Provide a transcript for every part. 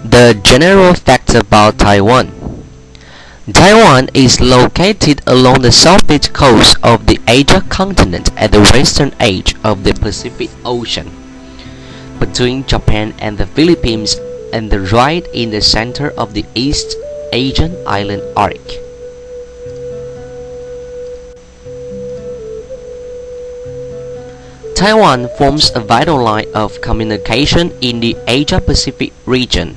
The general facts about Taiwan. Taiwan is located along the southeast coast of the Asia continent at the western edge of the Pacific Ocean, between Japan and the Philippines, and right in the center of the East Asian island arc. Taiwan forms a vital line of communication in the Asia-Pacific region,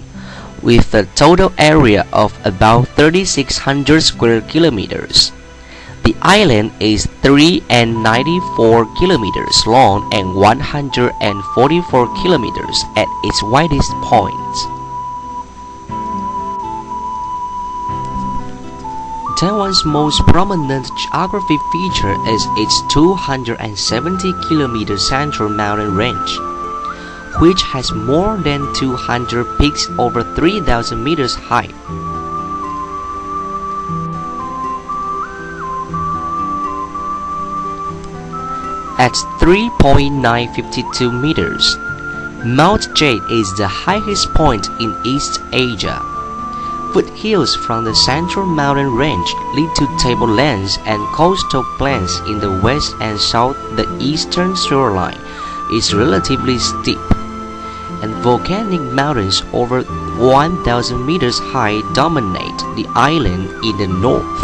with a total area of about 3,600 square kilometers. The island is 394 kilometers long and 144 kilometers at its widest point. Taiwan's most prominent geographic feature is its 270-kilometer central mountain range, which has more than 200 peaks over 3,000 meters high. At 3.952 meters, Mount Jade is the highest point in East Asia. Foothills from the central mountain range lead to tablelands and coastal plains in the west and south. The eastern shoreline is relatively steep, and volcanic mountains over 1,000 meters high dominate the island in the north.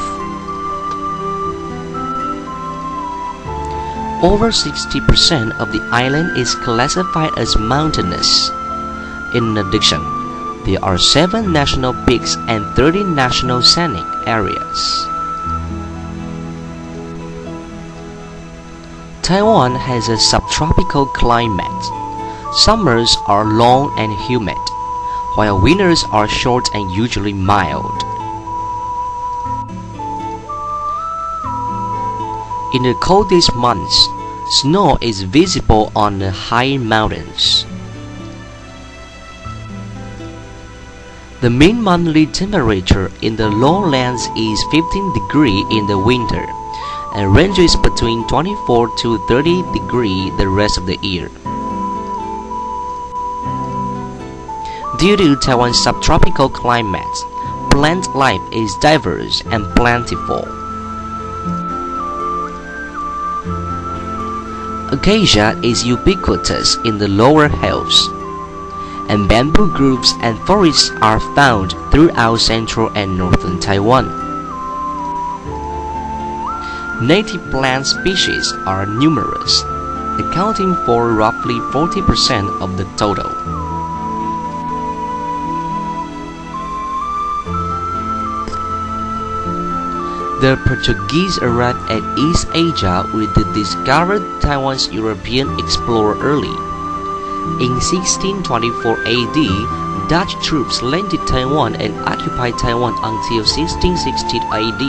Over 60% of the island is classified as mountainous. In addition, there are 7 national peaks and 30 national scenic areas. Taiwan has a subtropical climate. Summers are long and humid, while winters are short and usually mild. In the coldest months, snow is visible on the high mountains. The mean monthly temperature in the lowlands is 15 degrees in the winter, and ranges between 24 to 30 degrees the rest of the year. Due to Taiwan's subtropical climate, plant life is diverse and plentiful. Acacia is ubiquitous in the lower hills, and bamboo groves and forests are found throughout central and northern Taiwan. Native plant species are numerous, accounting for roughly 40% of the total. The Portuguese arrived at East Asia with the discovered Taiwan's European explorer early. In 1624 AD, Dutch troops landed Taiwan and occupied Taiwan until 1660 AD.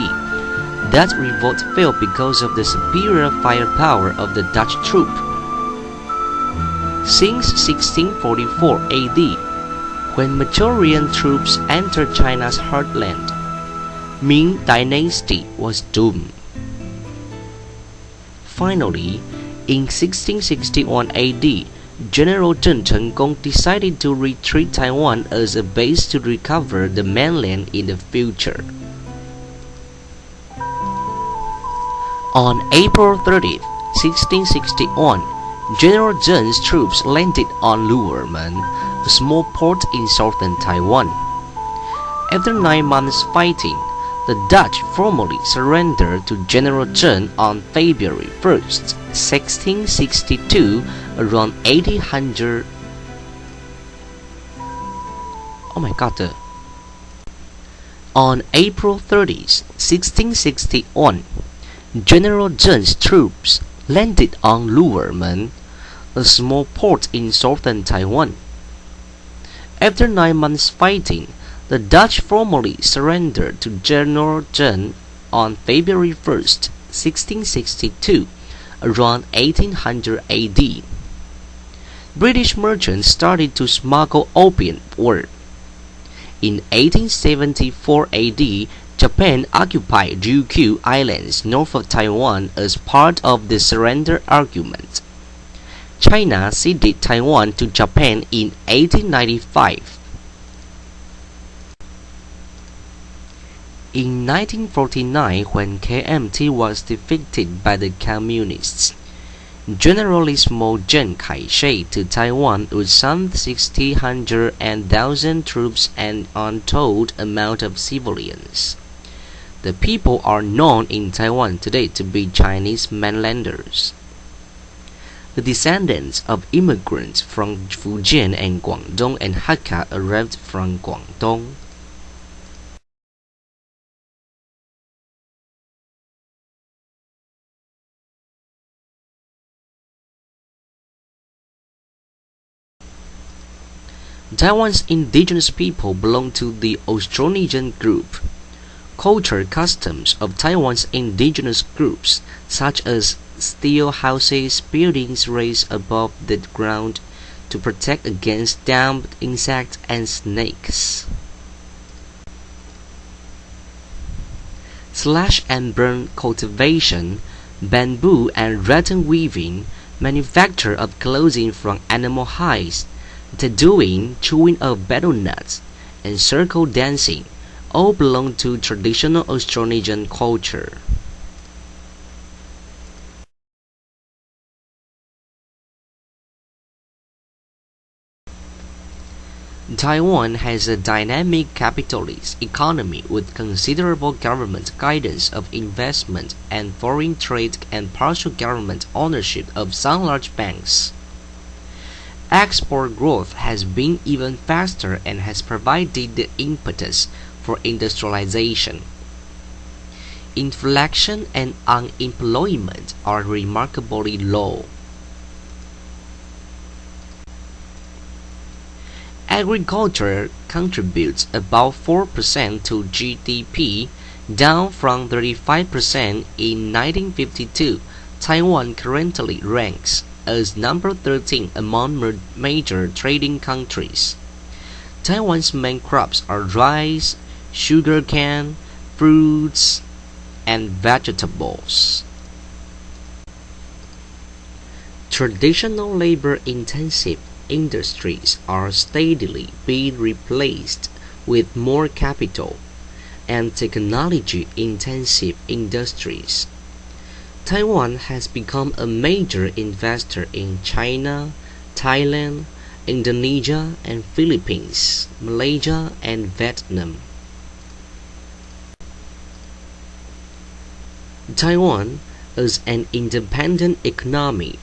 That revolt failed because of the superior firepower of the Dutch troop. Since 1644 AD, when Manchurian troops entered China's heartland, Ming Dynasty was doomed. Finally, in 1661 AD, General Zheng Chenggong decided to retreat Taiwan as a base to recover the mainland in the future. On April 30, 1661, General Zheng's troops landed on Luermen, a small port in southern Taiwan. After 9 months fighting, the Dutch formally surrendered to General Zheng on February 1, 1662, around 1800. On April 30, 1661, General Zheng's troops landed on Luermen, a small port in southern Taiwan. After 9 months fighting, the Dutch formally surrendered to General Zheng on February 1, 1662, around 1800 AD. British merchants started to smuggle opium west. In 1874 AD, Japan occupied Ryukyu Islands north of Taiwan as part of the surrender argument. China ceded Taiwan to Japan in 1895. In 1949, when KMT was defeated by the Communists, Generalissimo Chiang Kai-shek to Taiwan with some 600 and 1,000 troops and untold amount of civilians. The people are known in Taiwan today to be Chinese mainlanders. The descendants of immigrants from Fujian and Guangdong and Hakka arrived from Guangdong. Taiwan's indigenous people belong to the Austronesian group. Culture customs of Taiwan's indigenous groups, such as steel houses, buildings raised above the ground to protect against damp insects and snakes. Slash and burn cultivation, bamboo and rattan weaving, manufacture of clothing from animal hides, tattooing, chewing of betel nuts, and circle dancing all belong to traditional Austronesian culture. Taiwan has a dynamic capitalist economy with considerable government guidance of investment and foreign trade and partial government ownership of some large banks. Export growth has been even faster and has provided the impetus for industrialization. Inflation and unemployment are remarkably low. Agriculture contributes about 4% to GDP, down from 35% in 1952. Taiwan currently ranks as number 13 among major trading countries. Taiwan's main crops are rice, sugarcane, fruits, and vegetables. Traditional labor-intensive industries are steadily being replaced with more capital and technology-intensive industries. Taiwan has become a major investor in China, Thailand, Indonesia and Philippines, Malaysia and Vietnam. Taiwan, as an independent economy,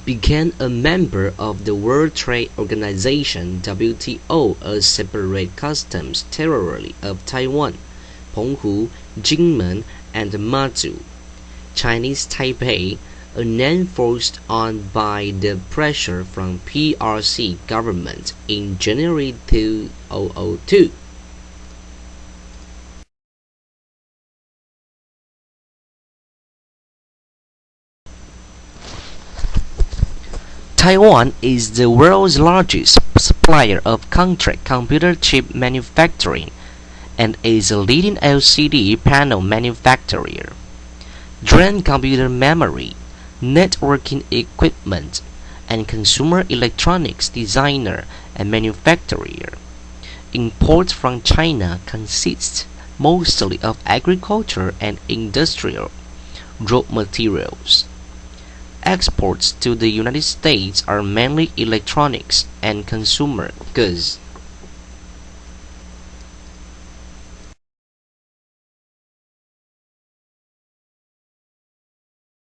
became a member of the World Trade Organization (WTO) as separate customs territory of Taiwan, Penghu, Jinmen, and Matsu. Chinese Taipei, a name forced on by the pressure from PRC government in January 2002. Taiwan is the world's largest supplier of contract computer chip manufacturing and is a leading LCD panel manufacturer, drone computer memory, networking equipment, and consumer electronics designer and manufacturer. Imports from China consist mostly of agriculture and industrial raw materials. Exports to the United States are mainly electronics and consumer goods.